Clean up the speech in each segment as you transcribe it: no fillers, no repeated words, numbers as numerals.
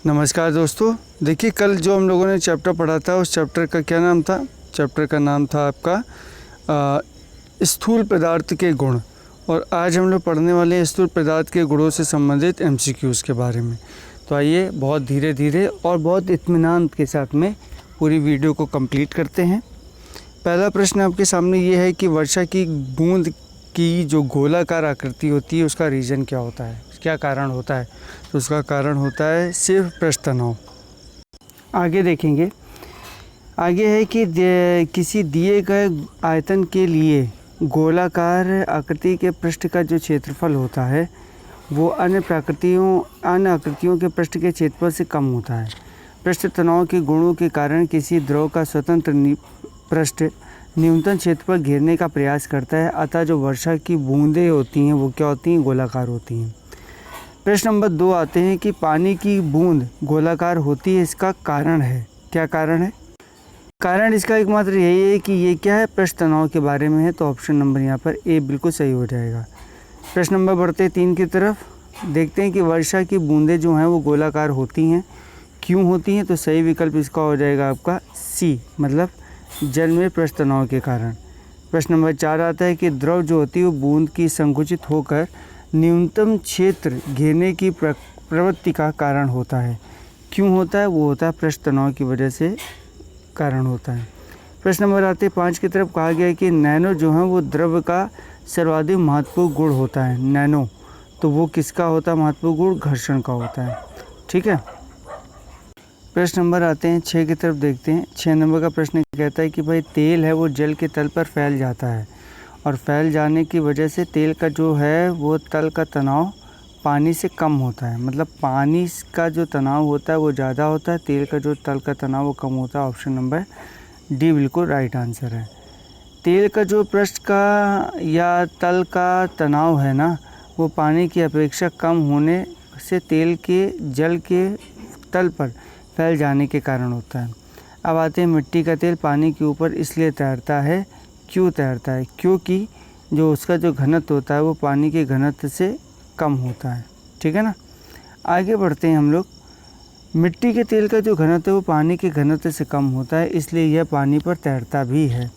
नमस्कार दोस्तों। देखिए, कल जो हम लोगों ने चैप्टर पढ़ा था उस चैप्टर का क्या नाम था? चैप्टर का नाम था आपका स्थूल पदार्थ के गुण। और आज हम लोग पढ़ने वाले हैं स्थूल पदार्थ के गुणों से संबंधित एमसीक्यूज़ के बारे में। तो आइए बहुत धीरे धीरे और बहुत इत्मीनान के साथ में पूरी वीडियो को कंप्लीट करते हैं। पहला प्रश्न आपके सामने ये है कि वर्षा की बूंद की जो गोलाकार आकृति होती है उसका रीज़न क्या होता है, क्या कारण होता है? तो उसका कारण होता है सिर्फ पृष्ठ तनाव। आगे देखेंगे, आगे है कि किसी दिए गए आयतन के लिए गोलाकार आकृति के पृष्ठ का जो क्षेत्रफल होता है वो अन्य आकृतियों के पृष्ठ के क्षेत्रफल से कम होता है। पृष्ठ तनाव के गुणों के कारण किसी द्रव का स्वतंत्र पृष्ठ न्यूनतम क्षेत्रफल घेरने का प्रयास करता है, अतः जो वर्षा की बूंदें होती हैं वो क्या होती हैं? गोलाकार होती हैं। प्रश्न नंबर 2 आते हैं कि पानी की बूंद गोलाकार होती है, इसका कारण है। क्या कारण है? कारण इसका एकमात्र यही है कि ये क्या है? पृष्ठ तनाव के बारे में है। तो ऑप्शन नंबर यहाँ पर ए बिल्कुल सही हो जाएगा। प्रश्न नंबर बढ़ते 3 की तरफ, देखते हैं कि वर्षा की बूंदें जो हैं वो गोलाकार होती हैं, क्यों होती हैं? तो सही विकल्प इसका हो जाएगा आपका सी, मतलब जल में पृष्ठ तनाव के कारण। प्रश्न नंबर 4 आता है कि द्रव जो होती है वो बूंद की संकुचित होकर न्यूनतम क्षेत्र घेरने की प्रवृत्ति का कारण होता है। क्यों होता है? वो होता है पृष्ठ तनाव की वजह से कारण होता है। प्रश्न नंबर आते 5 की तरफ, कहा गया है कि नैनो जो है वो द्रव का सर्वाधिक महत्वपूर्ण गुण होता है। नैनो, तो वो किसका होता है महत्वपूर्ण गुण? घर्षण का होता है। ठीक है। प्रश्न नंबर आते हैं 6 की तरफ, देखते हैं। 6 नंबर का प्रश्न कहता है कि भाई तेल है वो जल के तल पर फैल जाता है और फैल जाने की वजह से तेल का जो है वो तल का तनाव पानी से कम होता है। मतलब पानी का जो तनाव होता है वो ज़्यादा होता है, तेल का जो तल का तनाव वो कम होता है। ऑप्शन नंबर डी बिल्कुल राइट आंसर है। तेल का जो पृष्ठ का या तल का तनाव है ना, वो पानी की अपेक्षा कम होने से तेल के जल के तल पर फैल जाने के कारण होता है। अब आते हैं, मिट्टी का तेल पानी के ऊपर इसलिए तैरता है। क्यों तैरता है? क्योंकि जो उसका जो घनत्व होता है वो पानी के घनत्व से कम होता है। ठीक है ना। आगे बढ़ते हैं हम लोग। मिट्टी के तेल का जो घनत्व है वो पानी के घनत्व से कम होता है, इसलिए यह पानी पर तैरता भी है।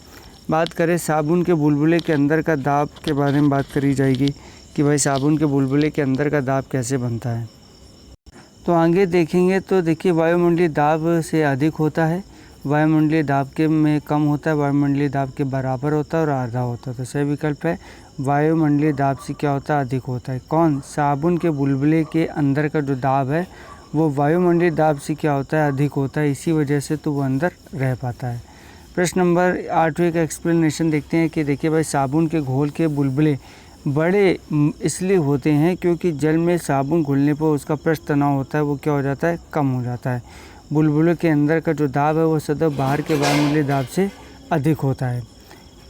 बात करें साबुन के बुलबुले के अंदर का दाब के बारे में बात करी जाएगी कि भाई साबुन के बुलबुले के अंदर का दाब कैसे बनता है। तो आगे देखेंगे तो देखिए, वायुमंडलीय दाब से अधिक होता है, वायुमंडलीय दाब के में कम होता है, वायुमंडलीय दाब के बराबर होता है और आधा होता है। तो सही विकल्प है वायुमंडलीय दाब से क्या होता है? अधिक होता है। कौन? साबुन के बुलबुले के अंदर का जो दाब है वो वायुमंडलीय दाब से क्या होता है? अधिक होता है। इसी वजह से तो वो अंदर रह पाता है। प्रश्न नंबर 8वें का एक्सप्लेनेशन देखते हैं कि देखिए भाई, साबुन के घोल के बुलबुले बड़े इसलिए होते हैं क्योंकि जल में साबुन घुलने पर उसका पृष्ठ तनाव होता है वो क्या हो जाता है? कम हो जाता है। बुलबुले के अंदर का जो दाब है वो सदैव बाहर के वायुमंडलीय दाब से अधिक होता है।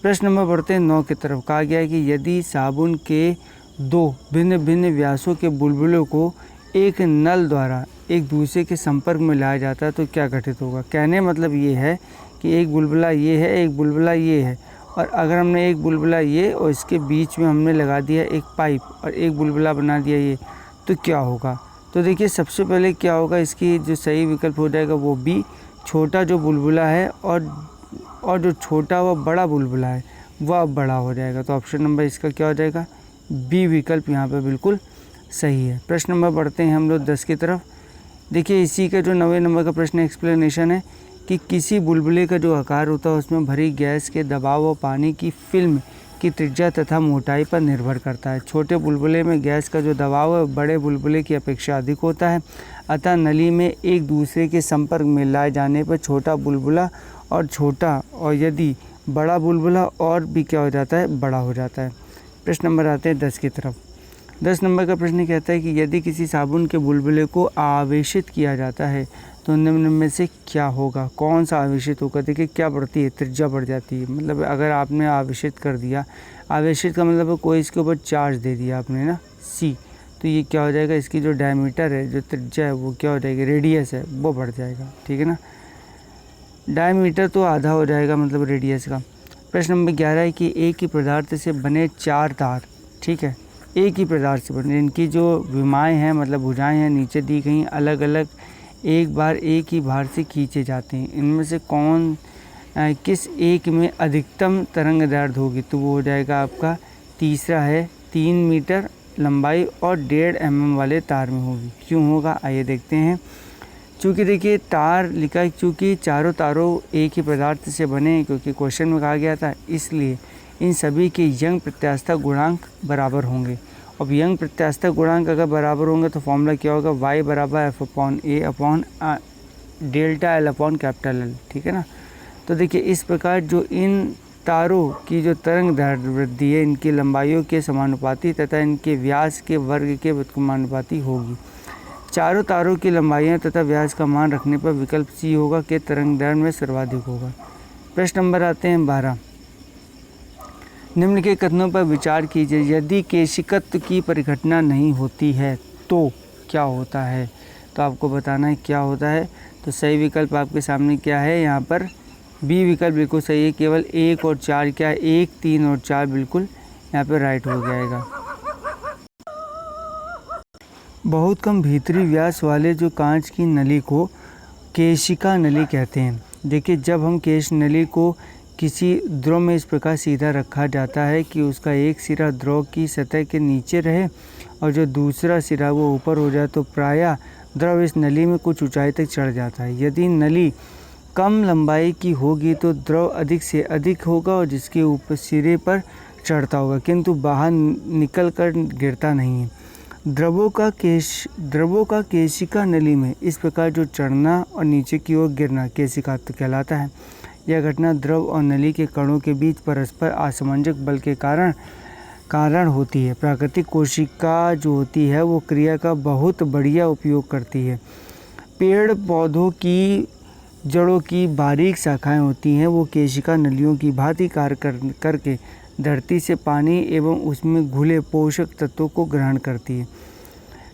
प्रश्न नंबर बढ़ते हैं 9 की तरफ, कहा गया है कि यदि साबुन के 2 भिन्न भिन्न व्यासों के बुलबुलों को एक नल द्वारा एक दूसरे के संपर्क में लाया जाता है तो क्या घटित होगा? कहने मतलब ये है कि एक बुलबुला ये है, एक बुलबुला ये है, और अगर हमने एक बुलबुला ये और इसके बीच में हमने लगा दिया एक पाइप और एक बुलबुला बना दिया ये, तो क्या होगा? तो देखिए, सबसे पहले क्या होगा, इसकी जो सही विकल्प हो जाएगा वो बी, छोटा जो बुलबुला है और जो छोटा व बड़ा बुलबुला है वह अब बड़ा हो जाएगा। तो ऑप्शन नंबर इसका क्या हो जाएगा? बी विकल्प यहाँ पे बिल्कुल सही है। प्रश्न नंबर बढ़ते हैं हम लोग 10 की तरफ। देखिए, इसी का जो 9वें नंबर का प्रश्न एक्सप्लेनेशन है कि किसी बुलबुले का जो आकार होता है उसमें भरी गैस के दबाव और पानी की फिल्म की त्रिज्या तथा मोटाई पर निर्भर करता है। छोटे बुलबुले में गैस का जो दबाव है बड़े बुलबुले की अपेक्षा अधिक होता है, अतः नली में एक दूसरे के संपर्क में लाए जाने पर छोटा बुलबुला और छोटा, और यदि बड़ा बुलबुला और भी क्या हो जाता है? बड़ा हो जाता है। प्रश्न नंबर आते हैं 10 की तरफ। 10 नंबर का प्रश्न कहता है कि यदि किसी साबुन के बुलबुले को आवेशित किया जाता है तो निम्न में से क्या होगा? कौन सा आवेशित होगा? देखिए, क्या बढ़ती है? त्रिज्या बढ़ जाती है। मतलब अगर आपने आवेशित कर दिया, आवेशित का मतलब कोई इसके ऊपर चार्ज दे दिया आपने ना, सी, तो ये क्या हो जाएगा? इसकी जो डायमीटर है, जो त्रिज्या है वो क्या हो जाएगी? रेडियस है वो बढ़ जाएगा। ठीक है ना। डायमीटर तो आधा हो जाएगा, मतलब रेडियस का। प्रश्न नंबर 11 है कि एक ही पदार्थ से बने 4 तार, ठीक है, एक ही पदार्थ से बने, इनकी जो विमाएँ हैं मतलब भुजाएँ हैं नीचे दी गई अलग अलग एक बार एक ही भार से खींचे जाते हैं। इनमें से किस एक में अधिकतम तरंग दैर्ध्य होगी? तो वो हो जाएगा आपका तीसरा है 3 मीटर लंबाई और 1.5 mm वाले तार में होगी। क्यों होगा आइए देखते हैं। चूँकि देखिए तार लिखा है, चूँकि चारों तारों एक ही पदार्थ से बने हैं, क्योंकि क्वेश्चन में कहा गया था, इसलिए इन सभी के यंग प्रत्यास्थता गुणांक बराबर होंगे। अब यंग प्रत्यास्थता गुणांक अगर बराबर होंगे तो फॉर्मूला क्या होगा? y बराबर F/A डेल्टा L/L, ठीक है ना। तो देखिए इस प्रकार जो इन तारों की जो तरंग दैर्ध्य वृद्धि है इनकी लंबाइयों के समानुपाती तथा इनके व्यास के वर्ग के व्युत्क्रमानुपाती होगी। चारों तारों की लंबाइयाँ तथा व्यास का मान रखने पर विकल्प सी होगा कि तरंग दैर्ध्य में सर्वाधिक होगा। प्रश्न नंबर आते हैं 12। निम्न के कथनों पर विचार कीजिए। यदि केशिकत्व की परिघटना नहीं होती है तो क्या होता है? तो आपको बताना है क्या होता है। तो सही विकल्प आपके सामने क्या है? यहाँ पर बी विकल्प बिल्कुल सही है। केवल 1 और 4 क्या है? 1, 3 और 4 बिल्कुल यहाँ पे राइट हो जाएगा। बहुत कम भीतरी व्यास वाले जो कांच की नली को केशिका नली कहते हैं। देखिए जब हम केश नली को किसी द्रव में इस प्रकार सीधा रखा जाता है कि उसका एक सिरा द्रव की सतह के नीचे रहे और जो दूसरा सिरा वो ऊपर हो जाए, तो प्रायः द्रव इस नली में कुछ ऊंचाई तक चढ़ जाता है। यदि नली कम लंबाई की होगी तो द्रव अधिक से अधिक होगा और जिसके ऊपर सिरे पर चढ़ता होगा, किंतु बाहर निकल कर गिरता नहीं है। द्रवों का केशिका नली में इस प्रकार जो चढ़ना और नीचे की ओर गिरना केशिकात्व कहलाता है। यह घटना द्रव और नली के कणों के बीच परस्पर असमंजस बल के कारण होती है। प्राकृतिक कोशिका जो होती है वो क्रिया का बहुत बढ़िया उपयोग करती है। पेड़ पौधों की जड़ों की बारीक शाखाएं होती हैं, वो केशिका नलियों की भांति कार्य करके धरती से पानी एवं उसमें घुले पोषक तत्वों को ग्रहण करती है।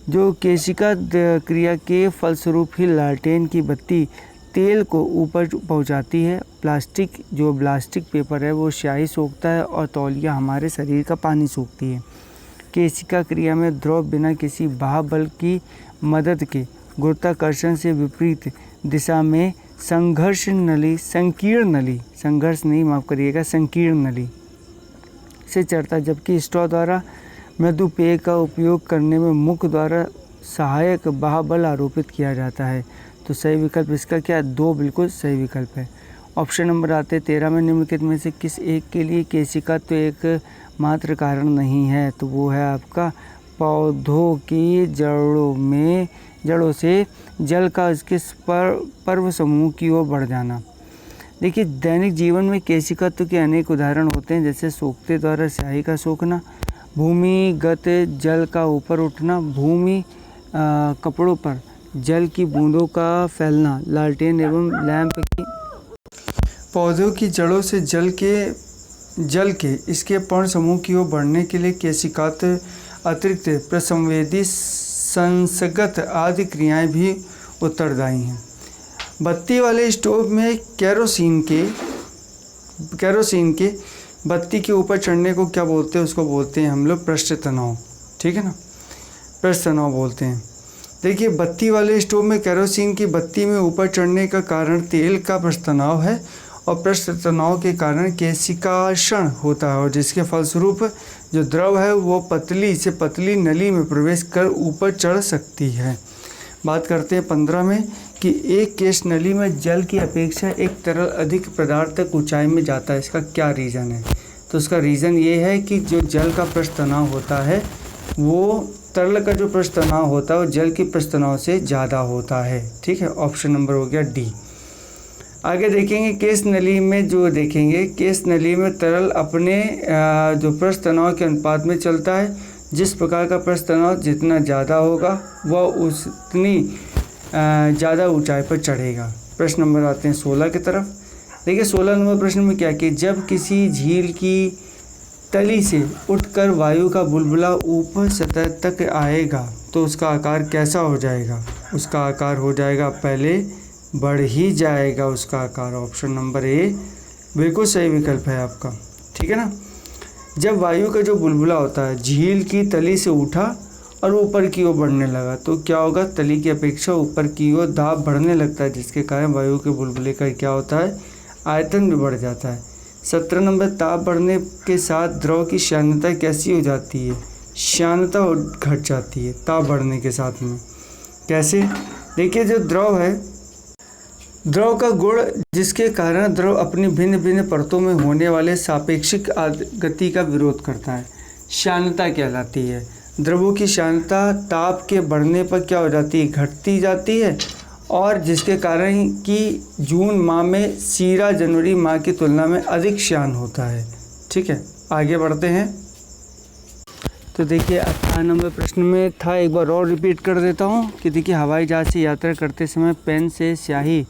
जो केशिका क्रिया के फलस्वरूप ही लालटेन की बत्ती तेल को ऊपर पहुंचाती है। प्लास्टिक पेपर है वो स्याही सोखता है और तौलिया हमारे शरीर का पानी सोखती है। केशिका क्रिया में द्रव बिना किसी बाह्य बल की मदद के गुरुत्वाकर्षण से विपरीत दिशा में संकीर्ण नली से चढ़ता, जबकि स्ट्रॉ द्वारा मृदु पेय का उपयोग करने में मुख द्वारा सहायक बाह्य बल आरोपित किया जाता है। तो सही विकल्प इसका क्या है? 2 बिल्कुल सही विकल्प है। ऑप्शन नंबर आते 13 में निम्नलिखित में से किस एक के लिए केशिका तो एक मात्र कारण नहीं है? तो वो है आपका पौधों की जड़ों से जल का उसके पर्व समूह की ओर बढ़ जाना। देखिए दैनिक जीवन में केशिकत्व के अनेक उदाहरण होते हैं, जैसे सोखते द्वारा स्याही का सोखना, भूमिगत जल का ऊपर उठना, कपड़ों पर जल की बूंदों का फैलना, लालटेन एवं लैंप की पौधों की जड़ों से जल के इसके पर्ण समूह की ओर बढ़ने के लिए केशिकात्व अतिरिक्त प्रसंवेदी संसर्गत आदि क्रियाएं भी उत्तरदायी हैं। बत्ती वाले स्टोव में केरोसिन के बत्ती के ऊपर चढ़ने को क्या बोलते हैं? उसको बोलते हैं हम लोग पृष्ठ तनाव, ठीक है ना, पृष्ठ तनाव बोलते हैं। देखिए बत्ती वाले स्टोव में केरोसिन की बत्ती में ऊपर चढ़ने का कारण तेल का पृष्ठ तनाव है और पृष्ठ तनाव के कारण केशिकाषण होता है और जिसके फलस्वरूप जो द्रव है वो पतली से पतली नली में प्रवेश कर ऊपर चढ़ सकती है। बात करते हैं 15 में कि एक केश नली में जल की अपेक्षा एक तरल अधिक पदार्थ तक ऊंचाई में जाता है। इसका क्या रीज़न है? तो उसका रीज़न ये है कि जो जल का पृष्ठ तनाव होता है वो तरल का जो पृष्ठ तनाव होता है वो जल की पृष्ठ तनाव से ज़्यादा होता है, ठीक है। ऑप्शन नंबर हो गया डी। आगे देखेंगे केश नली में केश नली में तरल अपने जो पृष्ठ तनाव के अनुपात में चलता है। जिस प्रकार का पृष्ठ तनाव जितना ज़्यादा होगा वह उतनी ज़्यादा ऊंचाई पर चढ़ेगा। प्रश्न नंबर आते हैं 16 की तरफ। देखिए 16 नंबर प्रश्न में क्या कि जब किसी झील की तली से उठकर वायु का बुलबुला ऊपर सतह तक आएगा तो उसका आकार कैसा हो जाएगा? उसका आकार हो जाएगा, पहले बढ़ ही जाएगा उसका आकार। ऑप्शन नंबर ए बिल्कुल सही विकल्प है आपका, ठीक है ना। जब वायु का जो बुलबुला होता है झील की तली से उठा और ऊपर की ओर बढ़ने लगा तो क्या होगा, तली की अपेक्षा ऊपर की ओर दाब बढ़ने लगता है, जिसके कारण वायु के बुलबुले का क्या होता है, आयतन भी बढ़ जाता है। 17 नंबर, ताप बढ़ने के साथ द्रव की श्यानता कैसी हो जाती है, श्यानता घट जाती है ताप बढ़ने के साथ में। कैसे, देखिए जो द्रव है, द्रव का गुण जिसके कारण द्रव अपनी भिन्न भिन्न परतों में होने वाले सापेक्षिक गति का विरोध करता है, श्यानता कहलाती है। द्रवों की श्यानता ताप के बढ़ने पर क्या हो जाती है, घटती जाती है, और जिसके कारण कि जून माह में शीरा जनवरी माह की तुलना में अधिक श्यान होता है। ठीक है, आगे बढ़ते हैं। तो देखिए 18 नंबर प्रश्न में था, एक बार और रिपीट कर देता हूँ कि देखिए हवाई जहाज़ से यात्रा करते समय पेन से स्याही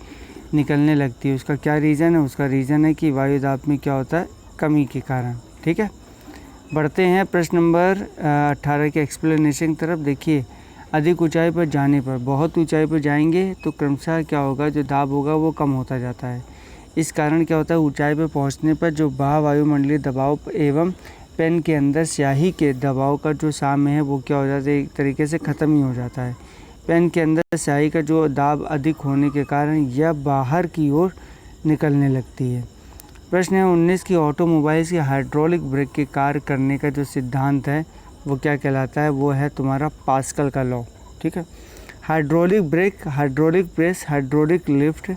निकलने लगती है, उसका क्या रीज़न है, उसका रीज़न है कि वायु दाब में क्या होता है, कमी के कारण। ठीक है, बढ़ते हैं प्रश्न नंबर 18 के एक्सप्लेनेशन की तरफ। देखिए अधिक ऊंचाई पर जाने पर, बहुत ऊंचाई पर जाएंगे तो क्रमशः क्या होगा, जो दाब होगा वो कम होता जाता है। इस कारण क्या होता है, ऊंचाई पर पहुंचने पर जो बाह्य वायुमंडलीय दबाव एवं पेन के अंदर स्याही के दबाव का जो साम्य है वो क्या हो जाता है, एक तरीके से ख़त्म ही हो जाता है। पेन के अंदर स्याही का जो दाब अधिक होने के कारण यह बाहर की ओर निकलने लगती है। प्रश्न है 19 की ऑटोमोबाइल्स के हाइड्रोलिक ब्रेक के कार्य करने का जो सिद्धांत है वो क्या कहलाता है, वो है तुम्हारा पास्कल का लॉ। ठीक है, hydraulic brake, hydraulic press, hydraulic lift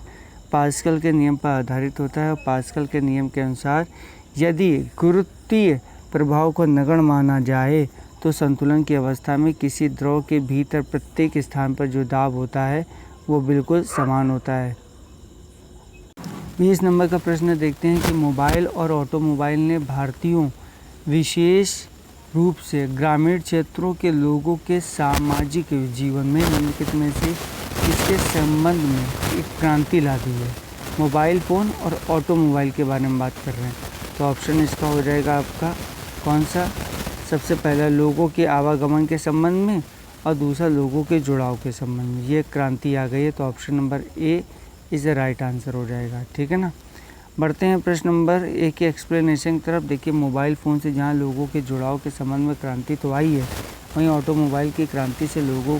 pascal के नियम पर आधारित होता है। पास्कल के नियम के अनुसार यदि गुरुत्वीय प्रभाव को नगण्य माना जाए तो संतुलन की अवस्था में किसी द्रव के भीतर प्रत्येक स्थान पर जो दाब होता है वो बिल्कुल समान होता है। 20 नंबर का प्रश्न देखते हैं कि मोबाइल और ऑटोमोबाइल ने भारतीयों, विशेष रूप से ग्रामीण क्षेत्रों के लोगों के सामाजिक जीवन में निम्नलिखित में से किसके संबंध में एक क्रांति ला दी है। मोबाइल फ़ोन और ऑटोमोबाइल के बारे में बात कर रहे हैं, तो ऑप्शन इसका हो जाएगा आपका कौन सा, सबसे पहला लोगों के आवागमन के संबंध में और दूसरा लोगों के जुड़ाव के संबंध में ये क्रांति आ गई है। तो option number A is the right answer हो जाएगा। ठीक है ना, बढ़ते हैं प्रश्न नंबर 1 के एक्सप्लेनेशन की तरफ। देखिए मोबाइल फ़ोन से जहां लोगों के जुड़ाव के संबंध में क्रांति तो आई है, वहीं ऑटोमोबाइल की क्रांति से लोगों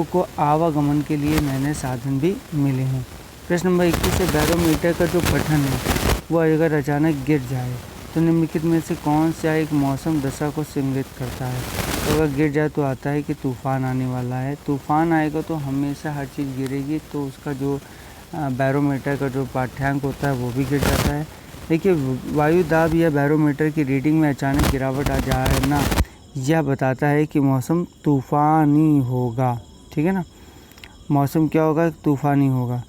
को आवागमन के लिए नए नए साधन भी मिले हैं। प्रश्न नंबर 21 से बैरोमीटर का जो पठन है वो अगर अचानक गिर जाए तो निम्नलिखित में से कौन सा एक मौसम दशा को संकेत करता है। तो अगर गिर जाए तो आता है कि तूफ़ान आने वाला है, तूफ़ान आएगा तो हमेशा हर चीज़ गिरेगी, तो उसका जो बैरोमीटर का जो पाठ्यांक होता है वो भी गिर जाता है। देखिए वायु दाब या बैरोमीटर की रीडिंग में अचानक गिरावट आ जाना यह बताता है कि मौसम तूफ़ानी होगा। ठीक है ना, मौसम क्या होगा, तूफ़ानी होगा।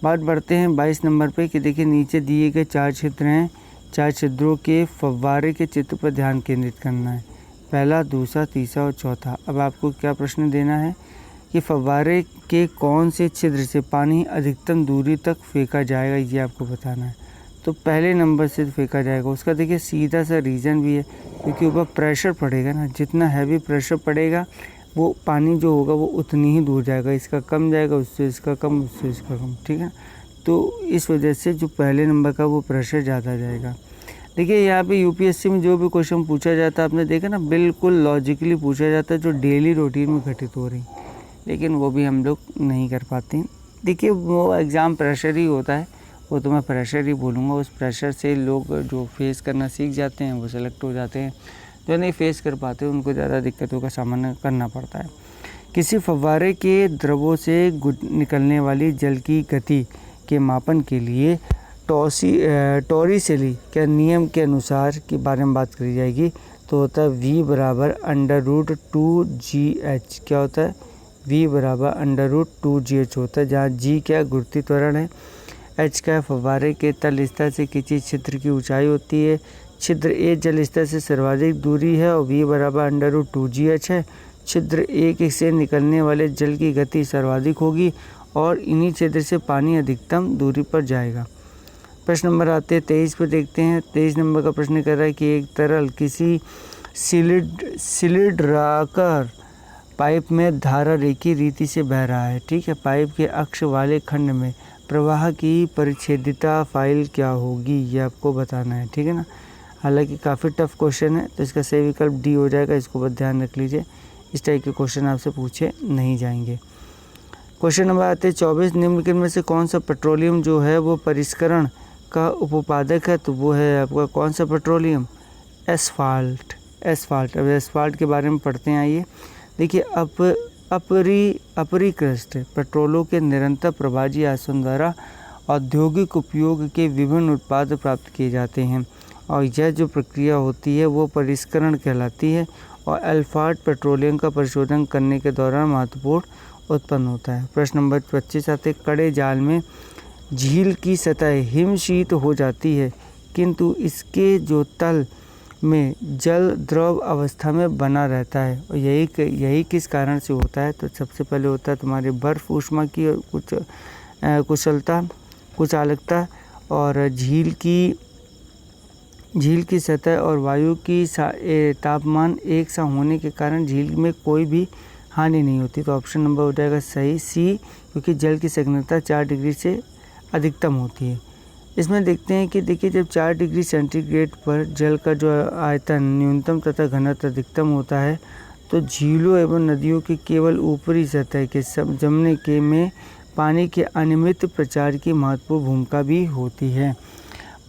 बात बढ़ते हैं 22 नंबर पे कि देखिए नीचे दिए गए 4 क्षेत्र हैं, 4 छिद्रों के फव्वारे के चित्र पर ध्यान केंद्रित करना है, पहला, दूसरा, तीसरा और चौथा। अब आपको क्या प्रश्न देना है कि फव्वारे के कौन से छिद्र से पानी अधिकतम दूरी तक फेंका जाएगा, ये आपको बताना है। तो पहले नंबर से फेंका जाएगा, उसका देखिए सीधा सा रीज़न भी है, क्योंकि ऊपर प्रेशर पड़ेगा ना, जितना हैवी प्रेशर पड़ेगा वो पानी जो होगा वो उतनी ही दूर जाएगा, इसका कम जाएगा, उससे इसका कम, उससे इसका कम। ठीक है, तो इस वजह से जो पहले नंबर का वो प्रेशर ज़्यादा जाएगा। देखिए यहाँ पे यूपीएससी में जो भी क्वेश्चन पूछा जाता है आपने देखा ना, बिल्कुल लॉजिकली पूछा जाता है, जो डेली रूटीन में घटित हो रही, लेकिन वो भी हम लोग नहीं कर पाते। देखिए वो एग्ज़ाम प्रेशर ही होता है, वो तो मैं प्रेशर ही बोलूँगा। उस प्रेशर से लोग जो फेस करना सीख जाते हैं वो सेलेक्ट हो जाते हैं, जो नहीं फेस कर पाते उनको ज़्यादा दिक्कतों का सामना करना पड़ता है। किसी फव्वारे के द्रवों से निकलने वाली जल की गति के मापन के लिए टॉरिसेली के नियम के अनुसार के बारे में बात करी जाएगी, तो होता है v बराबर √2gh। क्या होता है, v बराबर √2gh होता है, जहाँ g क्या गुरुत्वीय त्वरण है, h का फव्वारे के तल स्तर से किसी छिद्र की ऊंचाई होती है, छिद्र A जल स्तर से सर्वाधिक दूरी है और v बराबर √2gh है। छिद्र A से निकलने वाले जल की गति सर्वाधिक होगी और इन्हीं छिद्र से पानी अधिकतम दूरी पर जाएगा। प्रश्न नंबर आते हैं 23 पर देखते हैं। 23 नंबर का प्रश्न कर रहा है कि एक तरल किसी सिलिंडराकार पाइप में धारा रेखीय रीति से बह रहा है। ठीक है, पाइप के अक्ष वाले खंड में प्रवाह की परिच्छेदिता फाइल क्या होगी, ये आपको बताना है। ठीक है ना, हालांकि काफ़ी टफ क्वेश्चन है, तो इसका सही विकल्प डी हो जाएगा, इसको बस ध्यान रख लीजिए। इस टाइप के क्वेश्चन आपसे पूछे नहीं जाएंगे। क्वेश्चन नंबर आते हैं 24, निम्नलिखित में से कौन सा पेट्रोलियम जो है वो परिष्करण का उपउत्पादक है? तो वो है आपका कौन सा पेट्रोलियम? एस्फाल्ट। अब एस्फाल्ट के बारे में पढ़ते हैं। आइए देखिए, अपरिकृष्ट पेट्रोलों के निरंतर प्रवाही आसवन द्वारा औद्योगिक उपयोग के विभिन्न उत्पाद प्राप्त किए जाते हैं और यह जो प्रक्रिया होती है वो परिष्करण कहलाती है और एल्फाल्ट पेट्रोलियम का परिशोधन करने के दौरान महत्वपूर्ण उत्पन्न होता है। प्रश्न नंबर 25 आते, कड़े जाल में झील की सतह हिमशीत हो जाती है किंतु इसके जो तल में जल द्रव अवस्था में बना रहता है और यही किस कारण से होता है? तो सबसे पहले होता है तुम्हारे बर्फ ऊष्मा की कुचालकता और झील की सतह और वायु की तापमान एक सा होने के कारण झील में कोई भी हानि नहीं होती। तो ऑप्शन नंबर हो जाएगा सही सी, क्योंकि जल की सघनता 4 डिग्री से अधिकतम होती है। इसमें देखते हैं कि देखिए, जब 4 डिग्री सेंटीग्रेड पर जल का जो आयतन न्यूनतम तथा घनत्व अधिकतम होता है तो झीलों एवं नदियों की केवल ऊपरी सतह के जमने के में पानी के अनियमित प्रचार की महत्वपूर्ण भूमिका भी होती है।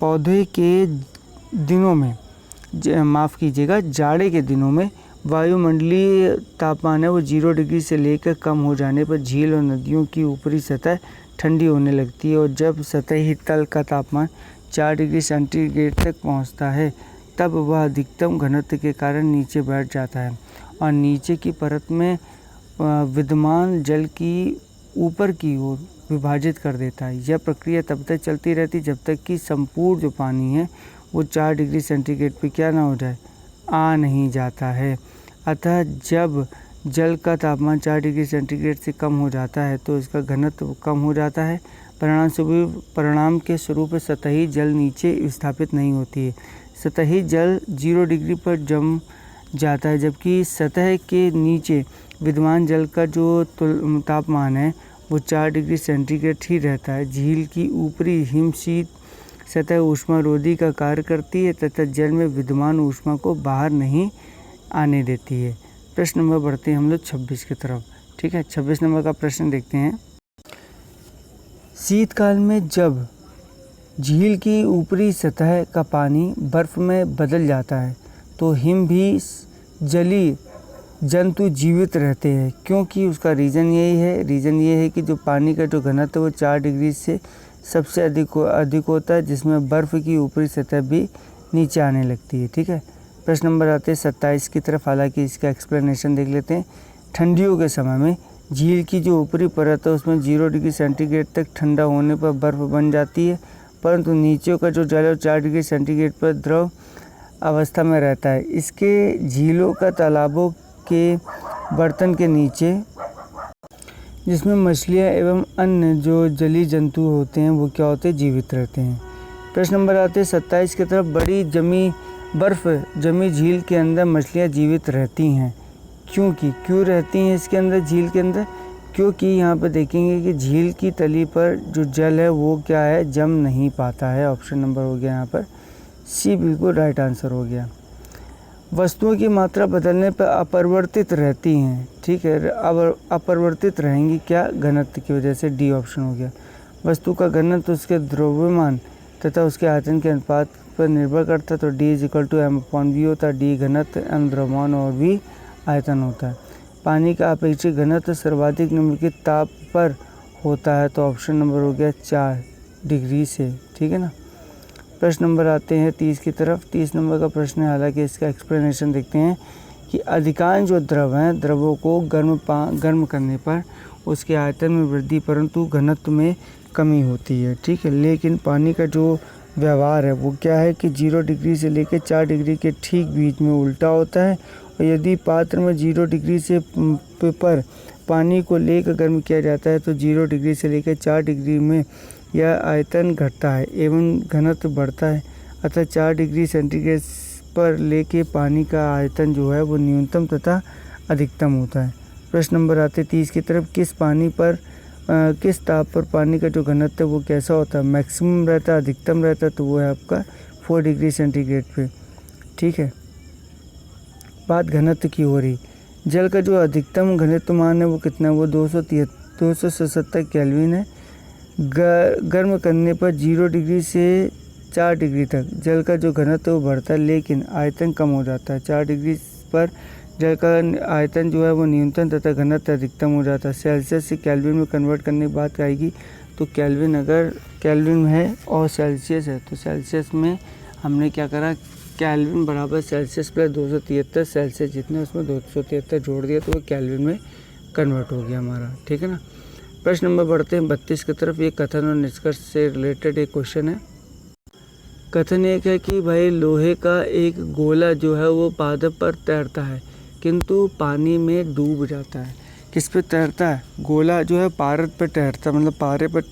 पौधे के दिनों में जाड़े के दिनों में वायुमंडलीय तापमान है वो 0 डिग्री से लेकर कम हो जाने पर झील और नदियों की ऊपरी सतह ठंडी होने लगती है और जब सतही तल का तापमान 4 डिग्री सेंटीग्रेड तक पहुंचता है तब वह अधिकतम घनत्व के कारण नीचे बैठ जाता है और नीचे की परत में विद्यमान जल की ऊपर की ओर विभाजित कर देता है। यह प्रक्रिया तब तक चलती रहती जब तक कि संपूर्ण जो पानी है वो 4 डिग्री सेंटीग्रेड पे क्या ना हो जाए, आ नहीं जाता है। अतः जब जल का तापमान 4 डिग्री सेंटीग्रेड से कम हो जाता है तो इसका घनत्व कम हो जाता है। परिणाम के स्वरूप सतही जल नीचे विस्थापित नहीं होती है। सतही जल 0 डिग्री पर जम जाता है जबकि सतह के नीचे विद्यमान जल का जो तापमान है वो 4 डिग्री सेंटीग्रेड ही रहता है। झील की ऊपरी हिमशीत सतह ऊष्मारोधी का कार्य करती है तथा जल में विद्यमान ऊष्मा को बाहर नहीं आने देती है। प्रश्न नंबर बढ़ते हैं हम लोग 26 की तरफ। ठीक है, 26 नंबर का प्रश्न देखते हैं। शीतकाल में जब झील की ऊपरी सतह का पानी बर्फ में बदल जाता है तो हिम भी जलीय जंतु जीवित रहते हैं, क्योंकि उसका रीज़न ये है कि जो पानी का जो घनत्व वो 4 डिग्री से सबसे अधिक होता है, जिसमें बर्फ़ की ऊपरी सतह भी नीचे आने लगती है। ठीक है, प्रश्न नंबर आते हैं 27 की तरफ। हालांकि इसका एक्सप्लेनेशन देख लेते हैं। ठंडियों के समय में झील की जो ऊपरी परत है उसमें 0 डिग्री सेंटीग्रेड तक ठंडा होने पर बर्फ़ बन जाती है, परंतु नीचे का जो जल है 4 डिग्री सेंटीग्रेड पर द्रव अवस्था में रहता है। इसके झीलों का तालाबों के बर्तन के नीचे जिसमें मछलियाँ एवं अन्य जो जलीय जंतु होते हैं वो क्या होते हैं, जीवित रहते हैं। प्रश्न नंबर आते हैं 27 की तरफ। बड़ी बर्फ़ जमी झील के अंदर मछलियाँ जीवित रहती हैं, क्यों रहती हैं इसके अंदर, झील के अंदर? क्योंकि यहाँ पर देखेंगे कि झील की तली पर जो जल है वो क्या है, जम नहीं पाता है। ऑप्शन नंबर हो गया यहाँ पर सी, बिल्कुल राइट आंसर हो गया। वस्तुओं की मात्रा बदलने पर अपरिवर्तित रहती हैं। ठीक है, अब अपरिवर्तित रहेंगी क्या, घनत्व की वजह से, डी ऑप्शन हो गया। वस्तु का घनत्व उसके द्रव्यमान तथा उसके आयतन के अनुपात पर निर्भर करता है, तो डी m/v होता है। डी घनत्व, m द्रव्यमान और v आयतन होता है। पानी का अपेक्षित घनत्व सर्वाधिक निम्नलिखित ताप पर होता है, तो ऑप्शन नंबर हो गया 4 डिग्री से। ठीक है ना। प्रश्न नंबर आते हैं 30 की तरफ। 30 नंबर का प्रश्न है, हालांकि इसका एक्सप्लेनेशन देखते हैं कि अधिकांश जो द्रव हैं, द्रवों को गर्म करने पर उसके आयतन में वृद्धि परंतु घनत्व में कमी होती है। ठीक है, लेकिन पानी का जो व्यवहार है वो क्या है कि 0 डिग्री से लेकर 4 डिग्री के ठीक बीच में उल्टा होता है और यदि पात्र में 0 डिग्री से पर पानी को लेकर गर्म किया जाता है तो 0 डिग्री से लेकर 4 डिग्री में यह आयतन घटता है एवं घनत्व बढ़ता है। अतः 4 डिग्री सेंटीग्रेड पर लेके पानी का आयतन जो है वो न्यूनतम तथा अधिकतम होता है। प्रश्न नंबर आते 30 की तरफ। किस ताप पर पानी का जो घनत्व है वो कैसा होता है, मैक्सिमम रहता है, अधिकतम रहता है, तो वो है आपका 4 डिग्री सेंटीग्रेड पे। ठीक है, बात घनत्व की हो रही। जल का जो अधिकतम घनत्व मान है वो कितना है, वो 277 केल्विन है। गर्म करने पर 0 डिग्री से 4 डिग्री तक जल का जो घनत्व वो बढ़ता है, लेकिन आयतन कम हो जाता है। 4 डिग्री पर जल का आयतन जो है वो न्यूनतम तथा घनत्व अधिकतम हो जाता है। सेल्सियस से केल्विन में कन्वर्ट करने की बात आएगी तो केल्विन, अगर केल्विन है और सेल्सियस है तो सेल्सियस में हमने क्या करा, केल्विन बराबर सेल्सियस प्लस 273, सेल्सियस जितने उसमें 273 जोड़ दिया तो वो केल्विन में कन्वर्ट हो गया हमारा। ठीक है ना। प्रश्न नंबर बढ़ते हैं 32 की तरफ। ये कथन और निष्कर्ष से रिलेटेड एक क्वेश्चन है। कथन एक है कि भाई लोहे का एक गोला जो है वो पादप पर तैरता है किंतु पानी में डूब जाता है। किस पे तैरता है? गोला जो है पारद पर तैरता है, मतलब पारे पर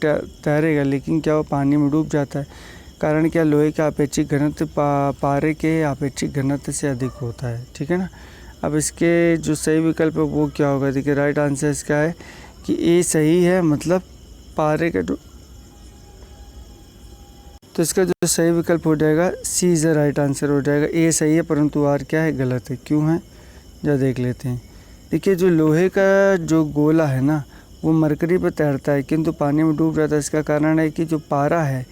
तैरेगा, लेकिन क्या वो पानी में डूब जाता है। कारण क्या? लोहे का अपेक्षित घनत्व पारे के अपेक्षित घनत्व से अधिक होता है। ठीक है ना। अब इसके जो सही विकल्प है वो क्या होगा? देखिए राइट आंसर इसका है कि ए सही है, मतलब पारे का तो इसका जो सही विकल्प हो जाएगा सी इज़ द राइट आंसर हो जाएगा। ए सही है परंतु आर क्या है? गलत है। क्यों है? जरा देख लेते हैं। देखिए जो लोहे का जो गोला है ना वो मरकरी पर तैरता है किंतु पानी में डूब जाता है। इसका कारण है कि जो पारा है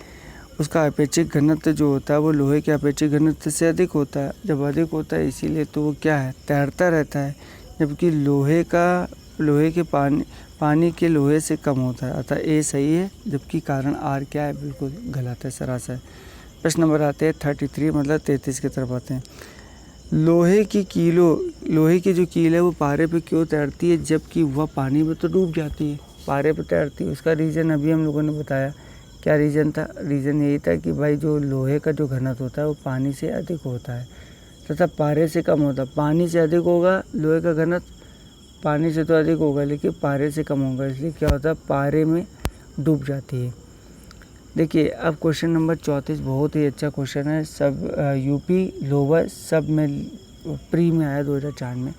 उसका अपेक्षित घनत्व जो होता है वो लोहे के अपेक्षित घनत्व से अधिक होता है। जब अधिक होता है इसीलिए तो वो क्या है? तैरता रहता है, जबकि लोहे के पानी के लोहे से कम होता है। अतः ए सही है, जबकि कारण आर क्या है? बिल्कुल गलत है, सरासर। प्रश्न नंबर आते हैं 33, मतलब 33 की तरफ आते हैं। लोहे की जो कील है वो पारे पे क्यों तैरती है जबकि वह पानी में तो डूब जाती है? पारे पे तैरती है, उसका रीज़न अभी हम लोगों ने बताया। क्या रीज़न था? रीज़न यही था कि भाई जो लोहे का जो घनत्व होता है वो पानी से अधिक होता है तथा पारे से कम होता है। पानी से अधिक होगा लोहे का घनत्व, पानी से तो अधिक होगा लेकिन पारे से कम होगा, इसलिए क्या होता है? पारे में डूब जाती है। देखिए अब क्वेश्चन नंबर 34 बहुत ही अच्छा क्वेश्चन है। सब यूपी लोअर सब में प्री में आया 2004 में।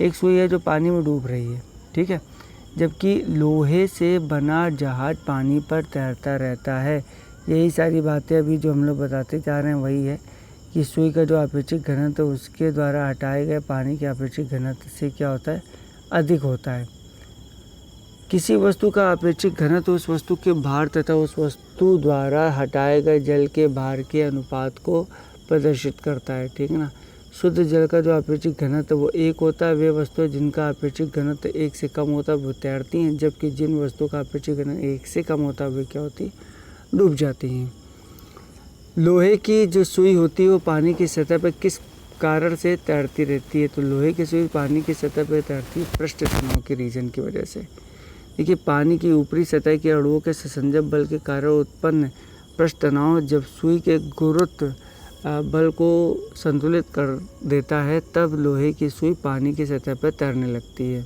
एक सुई है जो पानी में डूब रही है, ठीक है, जबकि लोहे से बना जहाज पानी पर तैरता रहता है। यही सारी बातें अभी जो हम लोग बताते जा रहे हैं वही है कि सुई का जो अपेक्षित घनत्व उसके द्वारा हटाए गए पानी के अपेक्षित घनत्व से क्या होता है? अधिक होता है। किसी वस्तु का अपेक्षित घनत्व उस वस्तु के भार तथा उस वस्तु द्वारा हटाए गए जल के भार के अनुपात को प्रदर्शित करता है। ठीक है ना। शुद्ध जल का जो अपेक्षित घनत्व वो 1 होता है। वे वस्तुएं जिनका अपेक्षित घनत्व 1 से कम होता है वो तैरती हैं, जबकि जिन वस्तुओं का अपेक्षित घनत्व 1 से कम होता है वे क्या होती? डूब जाती हैं। लोहे की जो सुई होती है वो पानी की सतह पर किस कारण से तैरती रहती है? तो लोहे की सुई पानी की सतह पर तैरती है पृष्ठ तनाव के रीजन की वजह से। देखिए पानी की ऊपरी सतह के अणुओं के संसंजक बल के कारण उत्पन्न पृष्ठ तनाव जब सुई के गुरुत्व बल को संतुलित कर देता है तब लोहे की सुई पानी की सतह पर तैरने लगती है।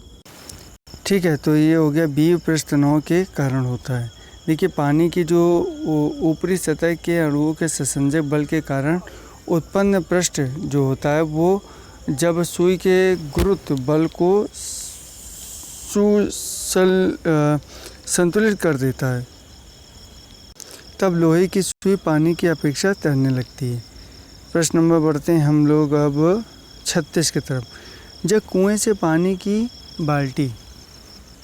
ठीक है, तो ये हो गया बी, पृष्ठ तनाव के कारण होता है। देखिए पानी की जो ऊपरी सतह के अणुओं के संसंजक बल के कारण उत्पन्न पृष्ठ जो होता है वो जब सुई के गुरुत्व बल को संतुलित कर देता है तब लोहे की सुई पानी की अपेक्षा तैरने लगती है। प्रश्न नंबर बढ़ते हैं हम लोग अब 36 की तरफ। जब कुएं से पानी की बाल्टी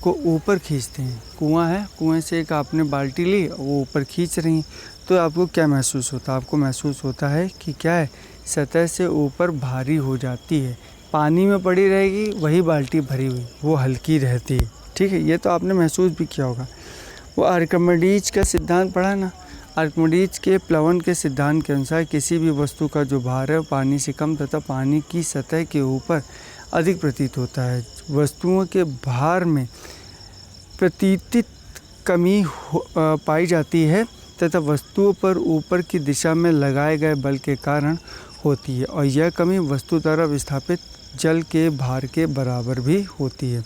को ऊपर खींचते हैं, कुआं है, कुएं से एक आपने बाल्टी ली वो ऊपर खींच रही हैं, तो आपको क्या महसूस होता है? आपको महसूस होता है कि क्या है? सतह से ऊपर भारी हो जाती है। पानी में पड़ी रहेगी वही बाल्टी भरी हुई, वो हल्की रहती है। ठीक है, ये तो आपने महसूस भी किया होगा। वो आर्किमिडीज का सिद्धांत पढ़ा ना। आर्किमिडीज के प्लवन के सिद्धांत के अनुसार किसी भी वस्तु का जो भार है वो पानी से कम तथा पानी की सतह के ऊपर अधिक प्रतीत होता है। वस्तुओं के भार में प्रतीत कमी पाई जाती है तथा वस्तुओं पर ऊपर की दिशा में लगाए गए बल के कारण होती है, और यह कमी वस्तु द्वारा विस्थापित जल के भार के बराबर भी होती है।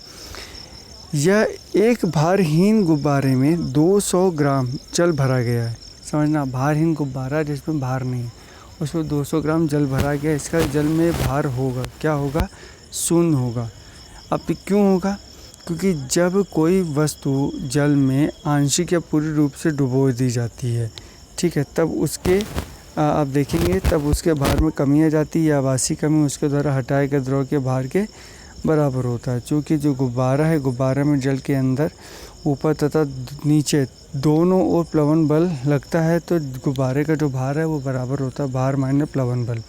यह एक भारहीन गुब्बारे में 200 ग्राम जल भरा गया है। समझना, भारहीन गुब्बारा जिसमें भार नहीं है उसमें 200 ग्राम जल भरा गया। इसका जल में भार होगा, क्या होगा? शून्य होगा। अब क्यों होगा? क्योंकि जब कोई वस्तु जल में आंशिक या पूरी रूप से डुबो दी जाती है, ठीक है, तब उसके आप देखेंगे तब उसके भार में कमी आ जाती है। आवासीय कमी उसके द्वारा हटाए गए द्रव के भार के बराबर होता है। चूँकि जो गुब्बारा है, गुब्बारे में जल के अंदर ऊपर तथा नीचे दोनों ओर प्लवन बल लगता है, तो गुब्बारे का जो भार है वो बराबर होता है भार माइनस प्लवन बल,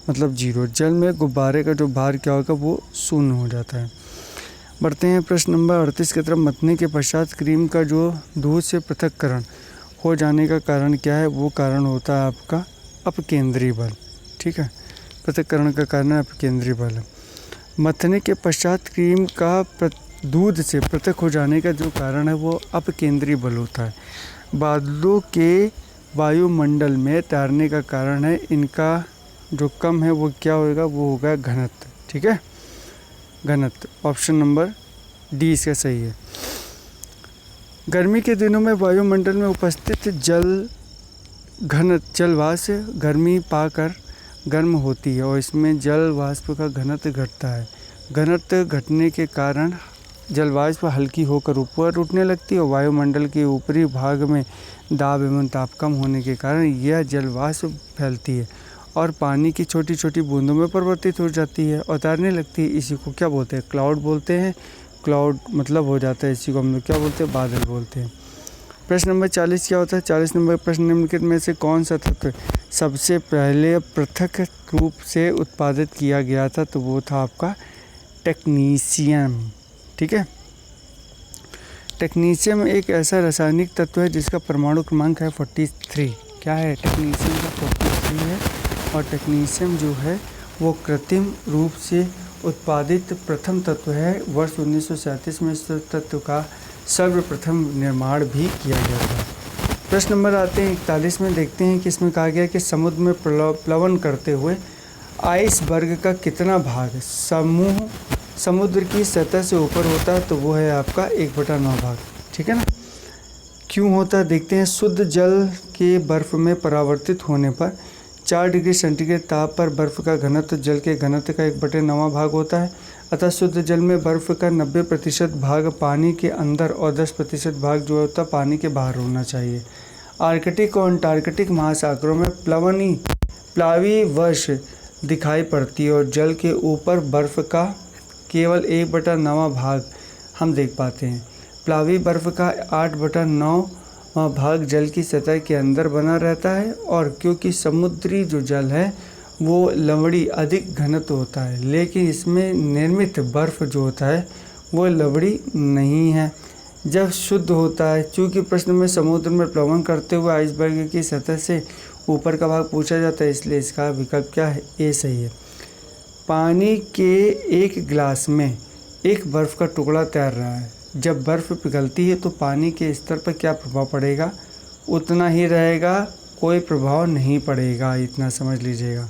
मतलब 0। जल में गुब्बारे का जो भार क्या होगा वो शून्य हो जाता है। बढ़ते हैं प्रश्न नंबर 38 की तरफ। मथने के पश्चात क्रीम का जो दूध से पृथक्करण हो जाने का कारण क्या है? वो कारण होता है आपका अपकेंद्रीय बल। ठीक है, पृथक्करण का कारण अपकेंद्रीय बल है। मथने के पश्चात क्रीम का दूध से पृथक हो जाने का जो कारण है वो अपकेंद्रीय बल होता है। बादलों के वायुमंडल में तैरने का कारण है इनका जो कम है वो क्या होगा? वो होगा घनत्व। ठीक है, घनत्व। ऑप्शन नंबर डी इसका सही है। गर्मी के दिनों में वायुमंडल में उपस्थित जल वाष्प गर्मी पाकर गर्म होती है और इसमें जल वाष्प का घनत्व घटता है। घनत्व घटने के कारण जल वाष्प हल्की होकर ऊपर उठने लगती है और वायुमंडल के ऊपरी भाग में दाब एवं ताप कम होने के कारण यह जल वाष्प फैलती है और पानी की छोटी छोटी बूंदों में परिवर्तित हो जाती है और तैरने लगती है। इसी को क्या बोलते हैं? क्लाउड बोलते हैं। क्लाउड मतलब हो जाता है, इसी को हम लोग क्या बोलते हैं? बादल बोलते हैं। प्रश्न नंबर 40 क्या होता है? 40 नंबर प्रश्न निम्नलिखित में से कौन सा तत्व सबसे पहले पृथक रूप से उत्पादित किया गया था? तो वो था आपका टेक्नीशियम। ठीक है, टेक्नीशियम एक ऐसा रासायनिक तत्व है जिसका परमाणु क्रमांक है 43। क्या है? टेक्नीशियम का 43 है। और टेक्नीशियम जो है वो कृत्रिम रूप से उत्पादित प्रथम तत्व है। वर्ष 1937 में इस तत्व का सर्वप्रथम निर्माण भी किया गया था। प्रश्न नंबर आते हैं 41 में। देखते हैं कि इसमें कहा गया कि समुद्र में प्लवन करते हुए आइसबर्ग का कितना भाग समुद्र की सतह से ऊपर होता है? तो वो है आपका 1/9 भाग। ठीक है ना। क्यों होता है देखते हैं। शुद्ध जल के बर्फ़ में परावर्तित होने पर 4 डिग्री सेंटीग्रेड ताप पर बर्फ़ का घनत्व जल के घनत्व का 1/9 भाग होता है। अतः शुद्ध जल में बर्फ़ का 90% भाग पानी के अंदर और 10% भाग जो होता है पानी के बाहर होना चाहिए। आर्कटिक और अंटार्कटिक महासागरों में प्लावी वर्ष दिखाई पड़ती है और जल के ऊपर बर्फ़ का केवल 1/9 भाग हम देख पाते हैं। प्लावी बर्फ़ का 8/9 भाग जल की सतह के अंदर बना रहता है और क्योंकि समुद्री जो जल है वो लवणी अधिक घनत्व होता है, लेकिन इसमें निर्मित बर्फ़ जो होता है वो लवणी नहीं है जब शुद्ध होता है। चूँकि प्रश्न में समुद्र में प्लवन करते हुए आइसबर्ग की सतह से ऊपर का भाग पूछा जाता है, इसलिए इसका विकल्प क्या है? ए सही है। पानी के एक गिलास में एक बर्फ़ का टुकड़ा तैर रहा है। जब बर्फ़ पिघलती है तो पानी के स्तर पर क्या प्रभाव पड़ेगा? उतना ही रहेगा, कोई प्रभाव नहीं पड़ेगा, इतना समझ लीजिएगा।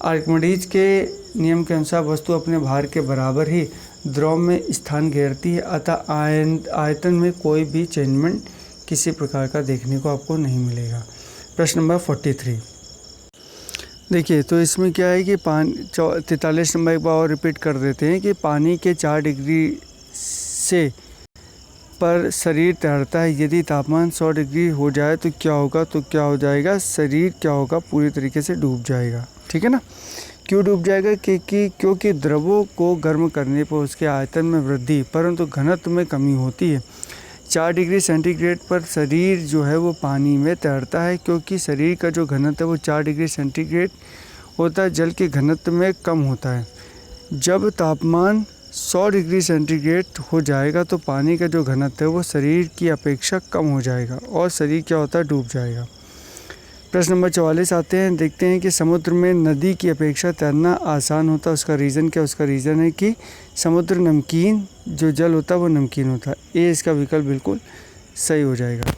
आर्किमिडीज के नियम के अनुसार वस्तु अपने भार के बराबर ही द्रव में स्थान घेरती है, अतः आयतन में कोई भी चेंजमेंट किसी प्रकार का देखने को आपको नहीं मिलेगा। प्रश्न नंबर 43 देखिए, तो इसमें क्या है कि 43 नंबर एक बार और रिपीट कर देते हैं कि पानी के 4 डिग्री से पर शरीर तैरता है। यदि तापमान 100 डिग्री हो जाए तो क्या होगा? तो क्या हो जाएगा? शरीर क्या होगा? पूरी तरीके से डूब जाएगा। ठीक है ना। क्यों डूब जाएगा? क्योंकि द्रवों को गर्म करने पर उसके आयतन में वृद्धि परंतु घनत्व में कमी होती है। 4 डिग्री सेंटीग्रेड पर शरीर जो है वो पानी में तैरता है, क्योंकि शरीर का जो घनत्व है वो 4 डिग्री सेंटीग्रेड होता है, जल के घनत्व में कम होता है। जब तापमान 100 डिग्री सेंटीग्रेड हो जाएगा तो पानी का जो घनत्व है वो शरीर की अपेक्षा कम हो जाएगा और शरीर क्या होता है? डूब जाएगा। प्रश्न नंबर 44 आते हैं। देखते हैं कि समुद्र में नदी की अपेक्षा तैरना आसान होता है। उसका रीज़न क्या? उसका रीज़न है कि समुद्र नमकीन जो जल होता है वो नमकीन होता है। ए इसका विकल्प बिल्कुल सही हो जाएगा।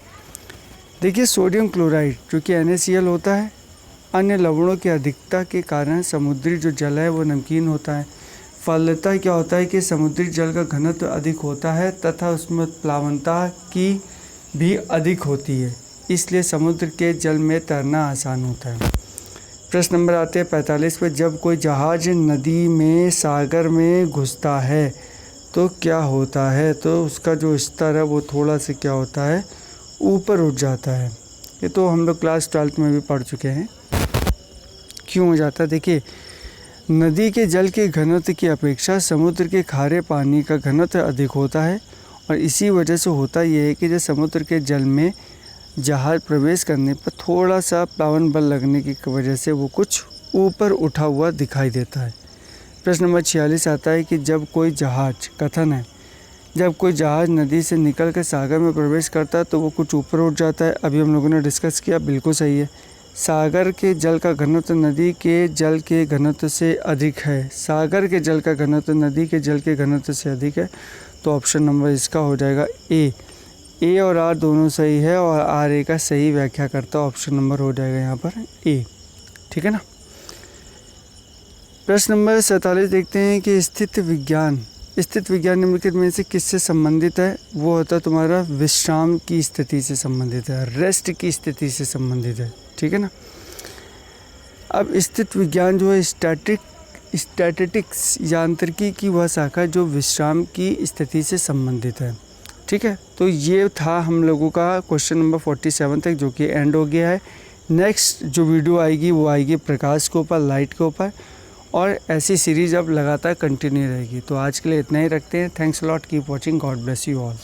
देखिए, सोडियम क्लोराइड जो कि NaCl होता है, अन्य लवणों की अधिकता के कारण समुद्री जो जल है वो नमकीन होता है। फलतः क्या होता है कि समुद्री जल का घनत्व अधिक होता है तथा उसमें प्लावनता की भी अधिक होती है, इसलिए समुद्र के जल में तैरना आसान होता है। प्रश्न नंबर आते हैं 45 पर। जब कोई जहाज नदी में सागर में घुसता है तो क्या होता है? तो उसका जो स्तर है वो थोड़ा सा क्या होता है? ऊपर उठ जाता है। ये तो हम लोग क्लास 12th में भी पढ़ चुके हैं। क्यों हो जाता है? देखिए, नदी के जल के घनत्व की अपेक्षा समुद्र के खारे पानी का घनत्व अधिक होता है और इसी वजह से होता यह है कि जब समुद्र के जल में जहाज प्रवेश करने पर थोड़ा सा प्लावन बल लगने की वजह से वो कुछ ऊपर उठा हुआ दिखाई देता है। प्रश्न नंबर 46 आता है कि जब कोई जहाज, कथन है, जब कोई जहाज नदी से निकल कर सागर में प्रवेश करता है तो वो कुछ ऊपर उठ जाता है। अभी हम लोगों ने डिस्कस किया, बिल्कुल सही है। सागर के जल का घनत्व नदी के जल के घनत्व से अधिक है। सागर के जल का घनत्व नदी के जल के घनत्व से अधिक है, तो ऑप्शन नंबर इसका हो जाएगा ए और आर दोनों सही है और आर ए का सही व्याख्या करता ऑप्शन नंबर हो जाएगा यहाँ पर ए। ठीक है ना। प्रश्न नंबर 47 देखते हैं कि स्थित विज्ञान निम्नलिखित में से किससे संबंधित है। वो होता है तुम्हारा विश्राम की स्थिति से संबंधित है, रेस्ट की स्थिति से संबंधित है। ठीक है ना। अब स्थित विज्ञान जो है स्टैटिस्टिक्स यांत्रिकी की वह शाखा जो विश्राम की स्थिति से संबंधित है। ठीक है, तो ये था हम लोगों का क्वेश्चन नंबर 47 तक, जो कि एंड हो गया है। नेक्स्ट जो वीडियो आएगी वो आएगी प्रकाश के ऊपर, लाइट के ऊपर, और ऐसी सीरीज़ अब लगातार कंटिन्यू रहेगी। तो आज के लिए इतना ही रखते हैं। Thanks a lot, keep watching, God bless you all.